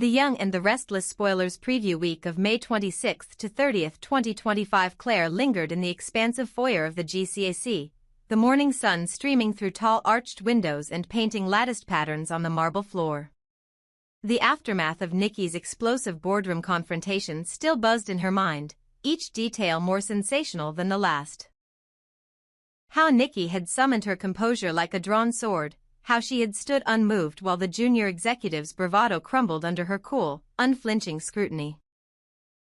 The Young and the Restless spoilers preview week of May 26 to 30th, 2025. Claire lingered in the expansive foyer of the GCAC, the morning sun streaming through tall arched windows and painting latticed patterns on the marble floor. The aftermath of Nikki's explosive boardroom confrontation still buzzed in her mind, each detail more sensational than the last. How Nikki had summoned her composure like a drawn sword, how she had stood unmoved while the junior executive's bravado crumbled under her cool, unflinching scrutiny.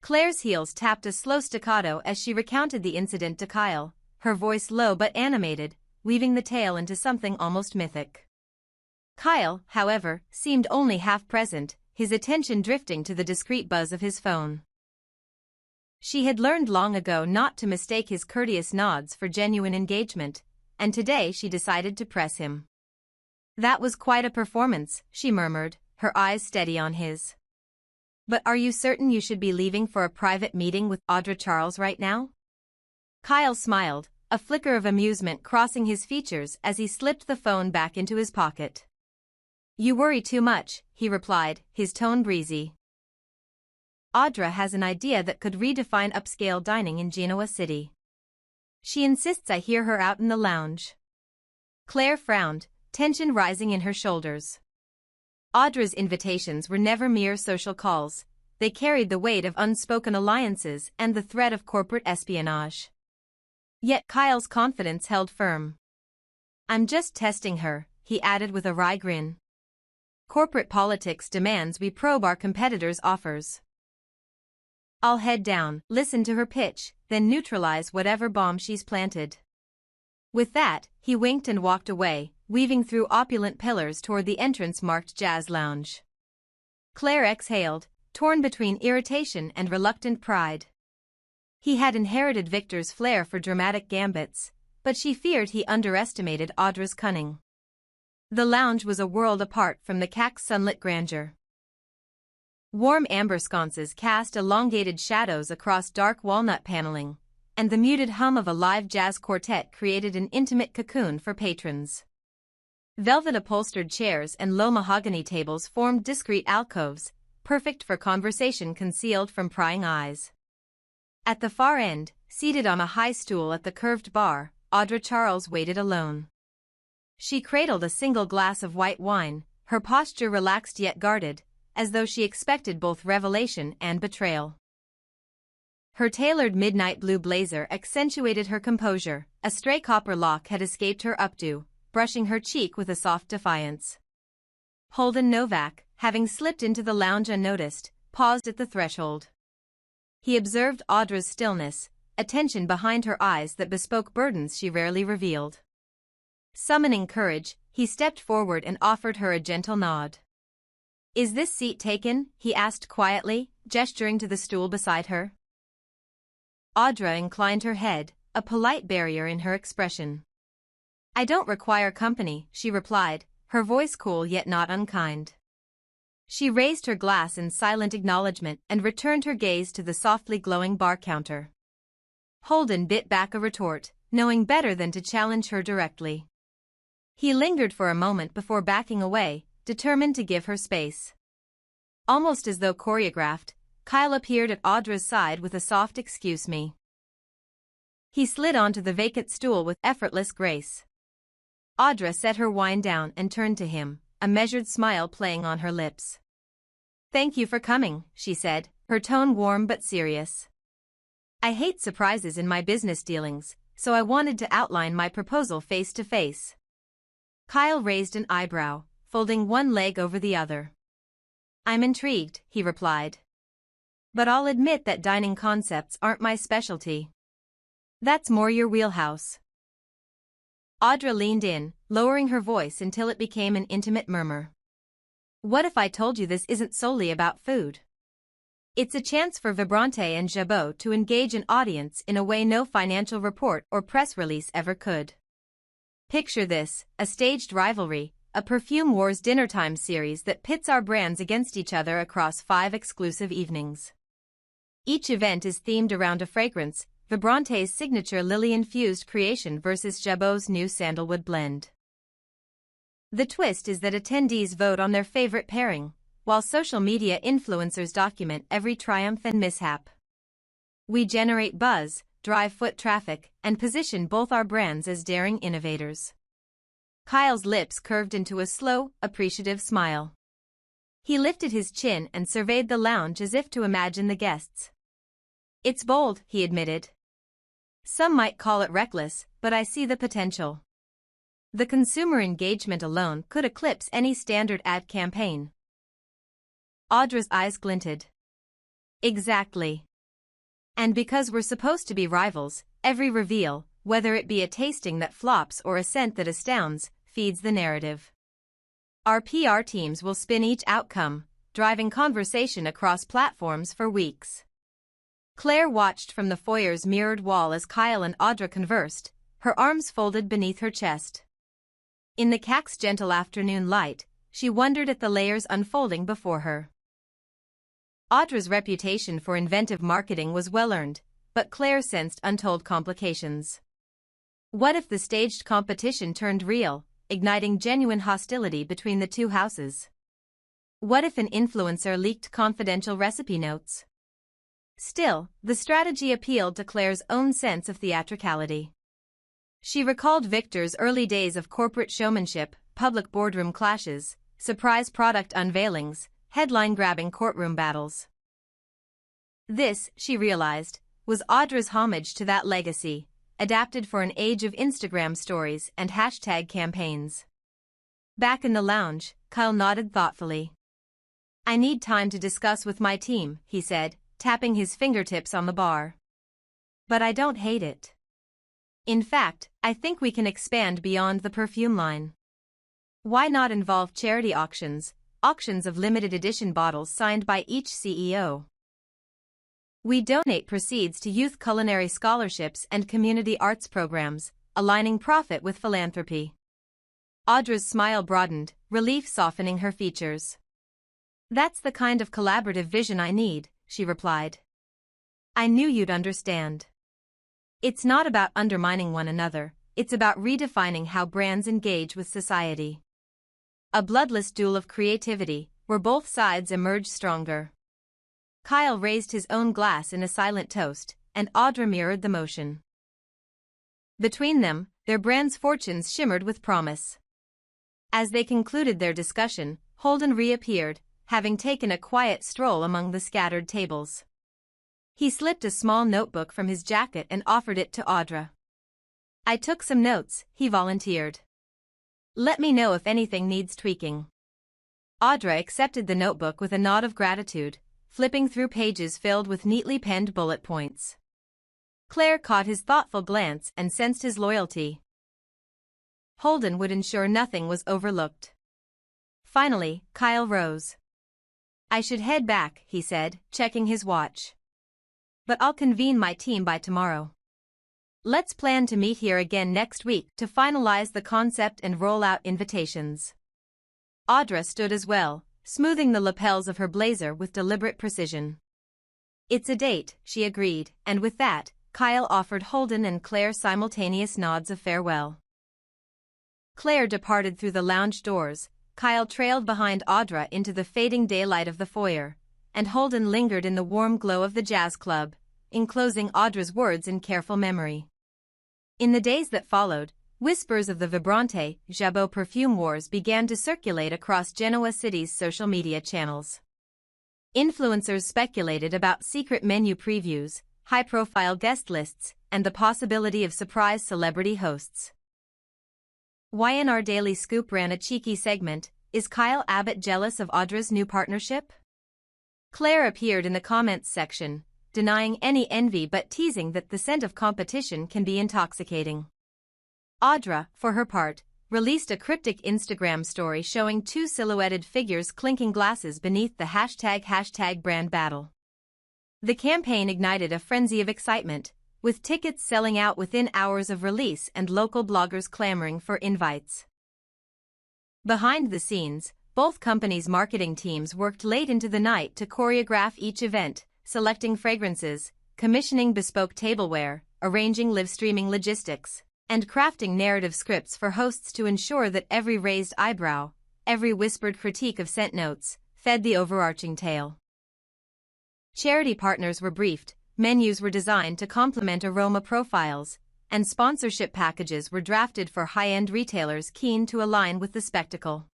Claire's heels tapped a slow staccato as she recounted the incident to Kyle, her voice low but animated, weaving the tale into something almost mythic. Kyle, however, seemed only half present, his attention drifting to the discreet buzz of his phone. She had learned long ago not to mistake his courteous nods for genuine engagement, and today she decided to press him. "That was quite a performance," she murmured, her eyes steady on his. "But are you certain you should be leaving for a private meeting with Audra Charles right now?" Kyle smiled, a flicker of amusement crossing his features as he slipped the phone back into his pocket. "You worry too much," he replied, his tone breezy. "Audra has an idea that could redefine upscale dining in Genoa City. She insists I hear her out in the lounge." Claire frowned, tension rising in her shoulders. Audra's invitations were never mere social calls, they carried the weight of unspoken alliances and the threat of corporate espionage. Yet Kyle's confidence held firm. "I'm just testing her," he added with a wry grin. "Corporate politics demands we probe our competitors' offers. I'll head down, listen to her pitch, then neutralize whatever bomb she's planted." With that, he winked and walked away, weaving through opulent pillars toward the entrance marked Jazz Lounge. Claire exhaled, torn between irritation and reluctant pride. He had inherited Victor's flair for dramatic gambits, but she feared he underestimated Audra's cunning. The lounge was a world apart from the CAC's sunlit grandeur. Warm amber sconces cast elongated shadows across dark walnut paneling, and the muted hum of a live jazz quartet created an intimate cocoon for patrons. Velvet-upholstered chairs and low mahogany tables formed discreet alcoves, perfect for conversation concealed from prying eyes. At the far end, seated on a high stool at the curved bar, Audra Charles waited alone. She cradled a single glass of white wine, her posture relaxed yet guarded, as though she expected both revelation and betrayal. Her tailored midnight blue blazer accentuated her composure, a stray copper lock had escaped her updo, brushing her cheek with a soft defiance. Holden Novak, having slipped into the lounge unnoticed, paused at the threshold. He observed Audra's stillness, a tension behind her eyes that bespoke burdens she rarely revealed. Summoning courage, he stepped forward and offered her a gentle nod. "Is this seat taken?" he asked quietly, gesturing to the stool beside her. Audra inclined her head, a polite barrier in her expression. "I don't require company," she replied, her voice cool yet not unkind. She raised her glass in silent acknowledgement and returned her gaze to the softly glowing bar counter. Holden bit back a retort, knowing better than to challenge her directly. He lingered for a moment before backing away, determined to give her space. Almost as though choreographed, Kyle appeared at Audra's side with a soft "excuse me." He slid onto the vacant stool with effortless grace. Audra set her wine down and turned to him, a measured smile playing on her lips. "Thank you for coming," she said, her tone warm but serious. "I hate surprises in my business dealings, so I wanted to outline my proposal face to face." Kyle raised an eyebrow, folding one leg over the other. "I'm intrigued," he replied. "But I'll admit that dining concepts aren't my specialty. That's more your wheelhouse." Audra leaned in, lowering her voice until it became an intimate murmur. "What if I told you this isn't solely about food? It's a chance for Vibrante and Jabot to engage an audience in a way no financial report or press release ever could. Picture this, a staged rivalry, a Perfume Wars dinnertime series that pits our brands against each other across 5 exclusive evenings. Each event is themed around a fragrance, Vibrante's signature lily-infused creation versus Jabot's new sandalwood blend. The twist is that attendees vote on their favorite pairing, while social media influencers document every triumph and mishap. We generate buzz, drive foot traffic, and position both our brands as daring innovators. Kyle's lips curved into a slow, appreciative smile. He lifted his chin and surveyed the lounge as if to imagine the guests. It's bold, he admitted. Some might call it reckless, but I see the potential. The consumer engagement alone could eclipse any standard ad campaign. Audra's eyes glinted. Exactly. And because we're supposed to be rivals, every reveal, whether it be a tasting that flops or a scent that astounds, feeds the narrative. Our PR teams will spin each outcome, driving conversation across platforms for weeks. Claire watched from the foyer's mirrored wall as Kyle and Audra conversed, her arms folded beneath her chest. In the CAC's gentle afternoon light, she wondered at the layers unfolding before her. Audra's reputation for inventive marketing was well-earned, but Claire sensed untold complications. What if the staged competition turned real, igniting genuine hostility between the two houses? What if an influencer leaked confidential recipe notes? Still, the strategy appealed to Claire's own sense of theatricality. She recalled Victor's early days of corporate showmanship, public boardroom clashes, surprise product unveilings, headline-grabbing courtroom battles. This, she realized, was Audra's homage to that legacy, adapted for an age of Instagram stories and hashtag campaigns. Back in the lounge, Kyle nodded thoughtfully. I need time to discuss with my team, he said, tapping his fingertips on the bar. But I don't hate it. In fact, I think we can expand beyond the perfume line. Why not involve charity auctions of limited edition bottles signed by each CEO? We donate proceeds to youth culinary scholarships and community arts programs, aligning profit with philanthropy. Audra's smile broadened, relief softening her features. That's the kind of collaborative vision I need, she replied. I knew you'd understand. It's not about undermining one another, it's about redefining how brands engage with society. A bloodless duel of creativity, where both sides emerge stronger. Kyle raised his own glass in a silent toast, and Audra mirrored the motion. Between them, their brands' fortunes shimmered with promise. As they concluded their discussion, Holden reappeared, having taken a quiet stroll among the scattered tables. He slipped a small notebook from his jacket and offered it to Audra. I took some notes, he volunteered. Let me know if anything needs tweaking. Audra accepted the notebook with a nod of gratitude, flipping through pages filled with neatly penned bullet points. Claire caught his thoughtful glance and sensed his loyalty. Holden would ensure nothing was overlooked. Finally, Kyle rose. I should head back, he said, checking his watch. But I'll convene my team by tomorrow. Let's plan to meet here again next week to finalize the concept and roll out invitations. Audra stood as well, smoothing the lapels of her blazer with deliberate precision. It's a date, she agreed, and with that, Kyle offered Holden and Claire simultaneous nods of farewell. Claire departed through the lounge doors, Kyle trailed behind Audra into the fading daylight of the foyer, and Holden lingered in the warm glow of the jazz club, enclosing Audra's words in careful memory. In the days that followed, whispers of the Vibrante Jabot perfume wars began to circulate across Genoa City's social media channels. Influencers speculated about secret menu previews, high-profile guest lists, and the possibility of surprise celebrity hosts. YNR Daily Scoop ran a cheeky segment, Is Kyle Abbott jealous of Audra's new partnership? Claire appeared in the comments section, denying any envy but teasing that the scent of competition can be intoxicating. Audra, for her part, released a cryptic Instagram story showing two silhouetted figures clinking glasses beneath the hashtag brand battle. The campaign ignited a frenzy of excitement, with tickets selling out within hours of release and local bloggers clamoring for invites. Behind the scenes, both companies' marketing teams worked late into the night to choreograph each event, selecting fragrances, commissioning bespoke tableware, arranging live-streaming logistics, and crafting narrative scripts for hosts to ensure that every raised eyebrow, every whispered critique of scent notes, fed the overarching tale. Charity partners were briefed, menus were designed to complement aroma profiles, and sponsorship packages were drafted for high-end retailers keen to align with the spectacle.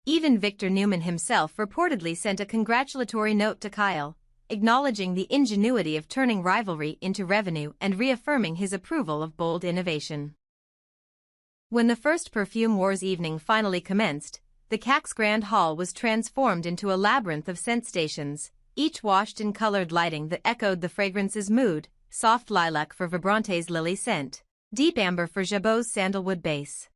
Even Victor Newman himself reportedly sent a congratulatory note to Kyle, acknowledging the ingenuity of turning rivalry into revenue and reaffirming his approval of bold innovation. When the first Perfume Wars evening finally commenced, the CAC's Grand Hall was transformed into a labyrinth of scent stations, each washed in colored lighting that echoed the fragrance's mood: soft lilac for Vibrante's lily scent, deep amber for Jabot's sandalwood base.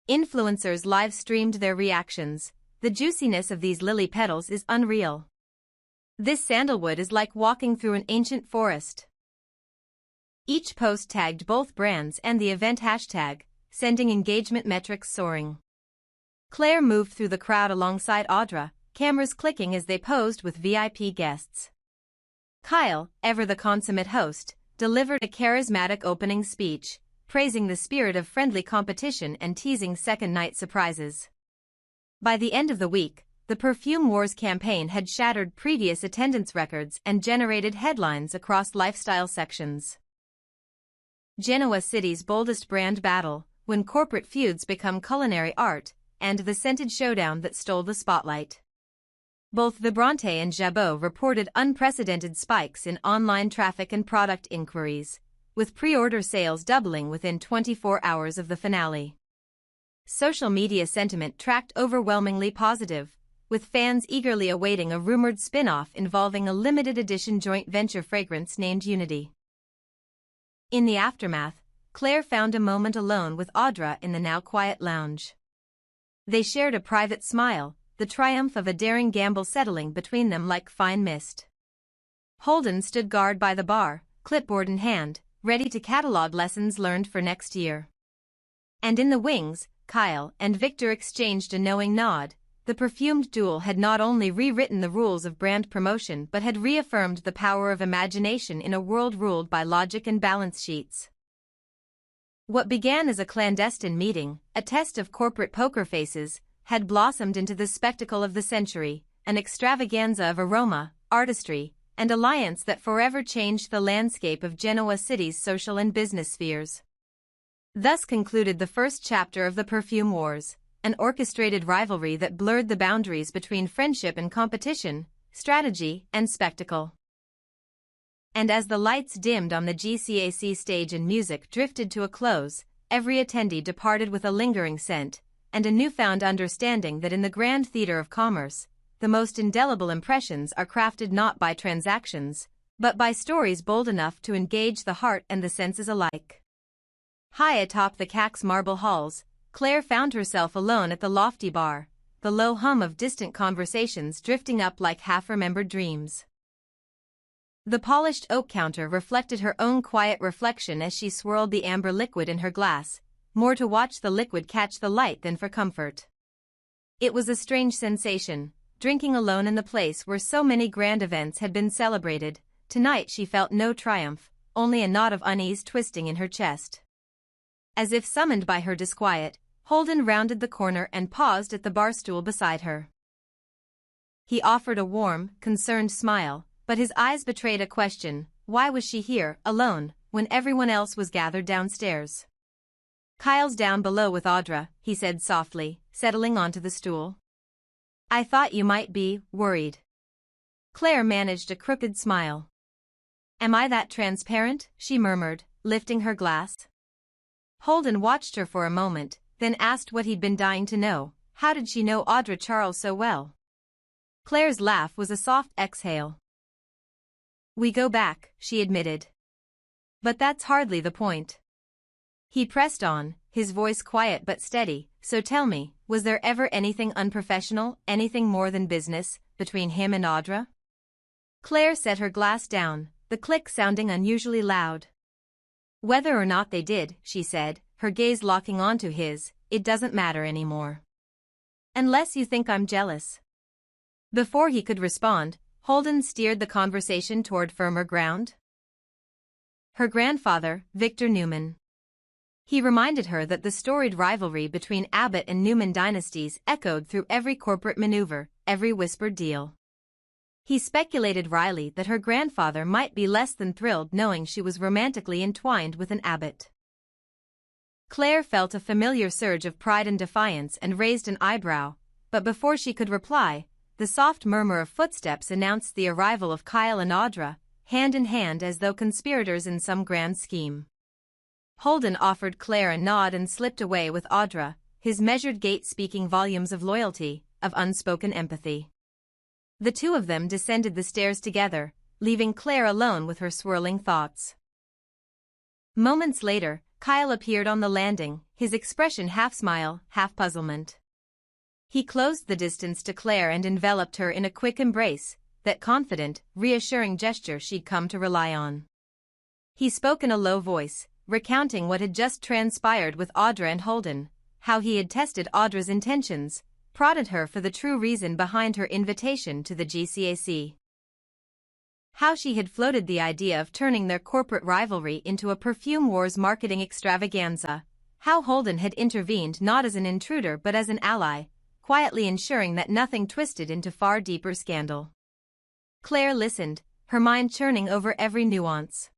Influencers live-streamed their reactions. The juiciness of these lily petals is unreal. This sandalwood is like walking through an ancient forest. Each post tagged both brands and the event hashtag, sending engagement metrics soaring. Claire moved through the crowd alongside Audra, cameras clicking as they posed with VIP guests. Kyle, ever the consummate host, delivered a charismatic opening speech, praising the spirit of friendly competition and teasing second-night surprises. By the end of the week, the Perfume Wars campaign had shattered previous attendance records and generated headlines across lifestyle sections. Genoa City's boldest brand battle, when corporate feuds become culinary art, and the scented showdown that stole the spotlight. Both Vibrante and Jabot reported unprecedented spikes in online traffic and product inquiries, with pre-order sales doubling within 24 hours of the finale. Social media sentiment tracked overwhelmingly positive, with fans eagerly awaiting a rumored spin-off involving a limited edition joint venture fragrance named Unity. In the aftermath, Claire found a moment alone with Audra in the now quiet lounge. They shared a private smile, the triumph of a daring gamble settling between them like fine mist. Holden stood guard by the bar, clipboard in hand, ready to catalog lessons learned for next year. And in the wings, Kyle and Victor exchanged a knowing nod. The perfumed duel had not only rewritten the rules of brand promotion but had reaffirmed the power of imagination in a world ruled by logic and balance sheets. What began as a clandestine meeting, a test of corporate poker faces, had blossomed into the spectacle of the century, an extravaganza of aroma, artistry, and alliance that forever changed the landscape of Genoa City's social and business spheres. Thus concluded the first chapter of the Perfume Wars, an orchestrated rivalry that blurred the boundaries between friendship and competition, strategy and spectacle. And as the lights dimmed on the GCAC stage and music drifted to a close, every attendee departed with a lingering scent, and a newfound understanding that in the grand theater of commerce, the most indelible impressions are crafted not by transactions, but by stories bold enough to engage the heart and the senses alike. High atop the CAC's marble halls, Claire found herself alone at the lofty bar, the low hum of distant conversations drifting up like half-remembered dreams. The polished oak counter reflected her own quiet reflection as she swirled the amber liquid in her glass, more to watch the liquid catch the light than for comfort. It was a strange sensation, drinking alone in the place where so many grand events had been celebrated. Tonight she felt no triumph, only a knot of unease twisting in her chest. As if summoned by her disquiet, Holden rounded the corner and paused at the bar stool beside her. He offered a warm, concerned smile, but his eyes betrayed a question: why was she here, alone, when everyone else was gathered downstairs? "Kyle's down below with Audra," he said softly, settling onto the stool. "I thought you might be worried." Claire managed a crooked smile. "Am I that transparent?" she murmured, lifting her glass. Holden watched her for a moment, then asked what he'd been dying to know: how did she know Audra Charles so well? Claire's laugh was a soft exhale. "We go back," she admitted. "But that's hardly the point." He pressed on, his voice quiet but steady. "So tell me, was there ever anything unprofessional, anything more than business, between him and Audra?" Claire set her glass down, the click sounding unusually loud. "Whether or not they did," she said, her gaze locking onto his, "it doesn't matter anymore. Unless you think I'm jealous." Before he could respond, Holden steered the conversation toward firmer ground. "Her grandfather, Victor Newman." He reminded her that the storied rivalry between Abbott and Newman dynasties echoed through every corporate maneuver, every whispered deal. He speculated wryly that her grandfather might be less than thrilled knowing she was romantically entwined with an Abbott. Claire felt a familiar surge of pride and defiance and raised an eyebrow, but before she could reply, the soft murmur of footsteps announced the arrival of Kyle and Audra, hand in hand as though conspirators in some grand scheme. Holden offered Claire a nod and slipped away with Audra, his measured gait speaking volumes of loyalty, of unspoken empathy. The two of them descended the stairs together, leaving Claire alone with her swirling thoughts. Moments later, Kyle appeared on the landing, his expression half smile, half puzzlement. He closed the distance to Claire and enveloped her in a quick embrace, that confident, reassuring gesture she'd come to rely on. He spoke in a low voice, recounting what had just transpired with Audra and Holden, how he had tested Audra's intentions, prodded her for the true reason behind her invitation to the GCAC. How she had floated the idea of turning their corporate rivalry into a perfume wars marketing extravaganza, how Holden had intervened not as an intruder but as an ally, quietly ensuring that nothing twisted into far deeper scandal. Claire listened, her mind churning over every nuance.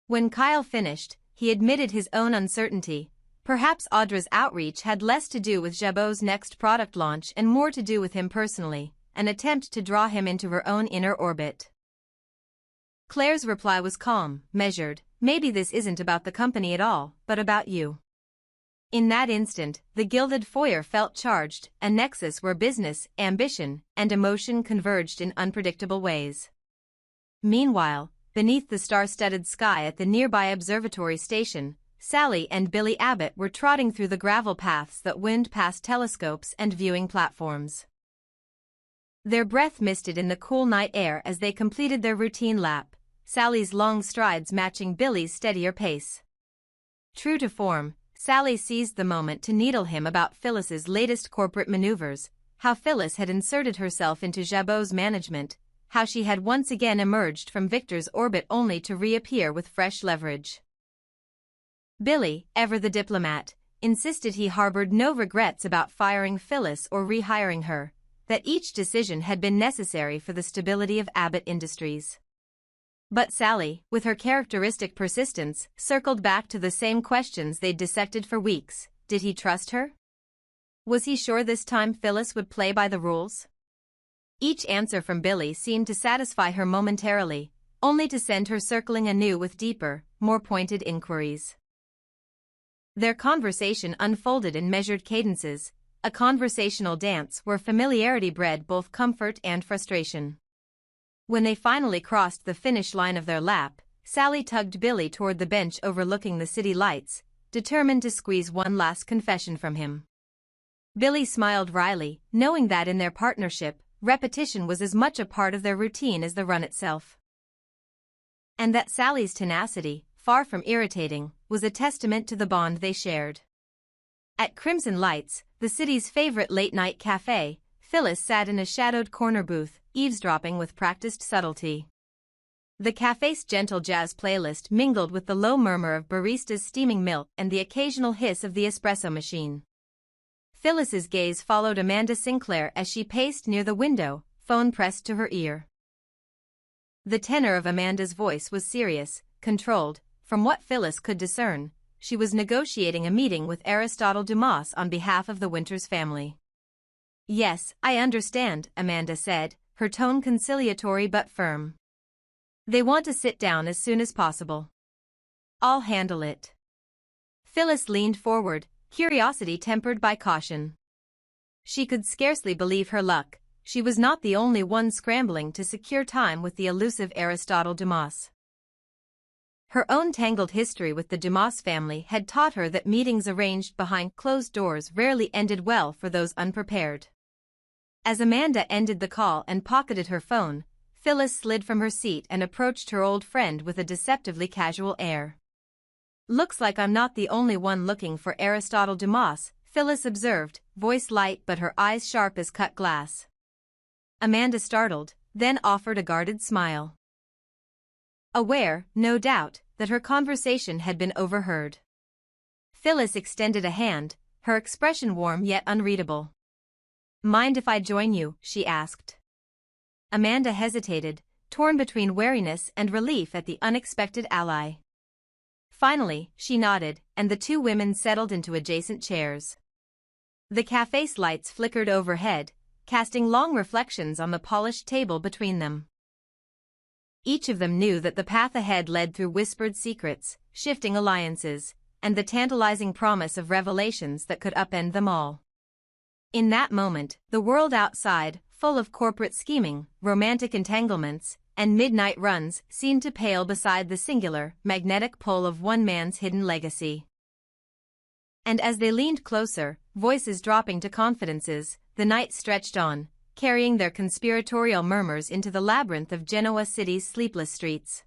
When Kyle finished, he admitted his own uncertainty. Perhaps Audra's outreach had less to do with Jabot's next product launch and more to do with him personally, an attempt to draw him into her own inner orbit. Claire's reply was calm, measured. Maybe this isn't about the company at all, but about you. In that instant, the gilded foyer felt charged, a nexus where business, ambition, and emotion converged in unpredictable ways. Meanwhile, beneath the star-studded sky at the nearby observatory station, Sally and Billy Abbott were trotting through the gravel paths that wound past telescopes and viewing platforms. Their breath misted in the cool night air as they completed their routine lap, Sally's long strides matching Billy's steadier pace. True to form, Sally seized the moment to needle him about Phyllis's latest corporate maneuvers, how Phyllis had inserted herself into Jabot's management, how she had once again emerged from Victor's orbit only to reappear with fresh leverage. Billy, ever the diplomat, insisted he harbored no regrets about firing Phyllis or rehiring her, that each decision had been necessary for the stability of Abbott Industries. But Sally, with her characteristic persistence, circled back to the same questions they'd dissected for weeks. Did he trust her? Was he sure this time Phyllis would play by the rules? Each answer from Billy seemed to satisfy her momentarily, only to send her circling anew with deeper, more pointed inquiries. Their conversation unfolded in measured cadences, a conversational dance where familiarity bred both comfort and frustration. When they finally crossed the finish line of their lap, Sally tugged Billy toward the bench overlooking the city lights, determined to squeeze one last confession from him. Billy smiled wryly, knowing that in their partnership, repetition was as much a part of their routine as the run itself. And that Sally's tenacity, far from irritating, was a testament to the bond they shared. At Crimson Lights, the city's favorite late-night cafe, Phyllis sat in a shadowed corner booth, eavesdropping with practiced subtlety. The cafe's gentle jazz playlist mingled with the low murmur of baristas steaming milk and the occasional hiss of the espresso machine. Phyllis's gaze followed Amanda Sinclair as she paced near the window, phone pressed to her ear. The tenor of Amanda's voice was serious, controlled. From what Phyllis could discern, she was negotiating a meeting with Aristotle Dumas on behalf of the Winters family. "Yes, I understand," Amanda said, her tone conciliatory but firm. "They want to sit down as soon as possible. I'll handle it." Phyllis leaned forward, curiosity tempered by caution. She could scarcely believe her luck. She was not the only one scrambling to secure time with the elusive Aristotle Dumas. Her own tangled history with the Dumas family had taught her that meetings arranged behind closed doors rarely ended well for those unprepared. As Amanda ended the call and pocketed her phone, Phyllis slid from her seat and approached her old friend with a deceptively casual air. "Looks like I'm not the only one looking for Aristotle Dumas," Phyllis observed, voice light but her eyes sharp as cut glass. Amanda startled, then offered a guarded smile. Aware, no doubt, that her conversation had been overheard. Phyllis extended a hand, her expression warm yet unreadable. "Mind if I join you?" she asked. Amanda hesitated, torn between wariness and relief at the unexpected ally. Finally, she nodded, and the two women settled into adjacent chairs. The cafe's lights flickered overhead, casting long reflections on the polished table between them. Each of them knew that the path ahead led through whispered secrets, shifting alliances, and the tantalizing promise of revelations that could upend them all. In that moment, the world outside, full of corporate scheming, romantic entanglements, and midnight runs, seemed to pale beside the singular, magnetic pull of one man's hidden legacy. And as they leaned closer, voices dropping to confidences, the night stretched on, carrying their conspiratorial murmurs into the labyrinth of Genoa City's sleepless streets.